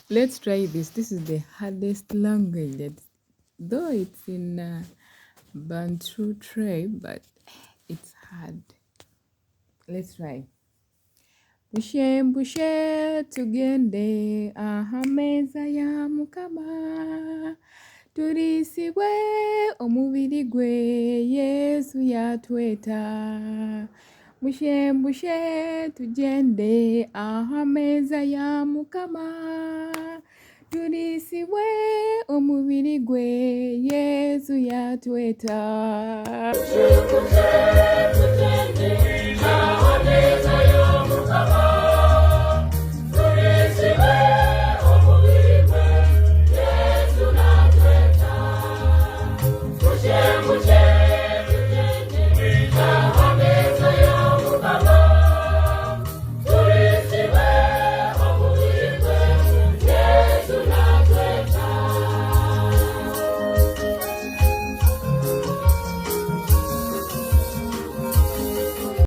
Let's try this. This is the hardest language, though it's in Bantu tribe, but it's hard. Let's try. Bushe bushe tugende ahameza ya mukama turisibwe omubiri gwe Yesu yatweta. Bushe bushe tugende ahameza ya mukama turisibwe omubiri gwe Yesu yatweta. Bushe bushe tugende ahameza ya mukama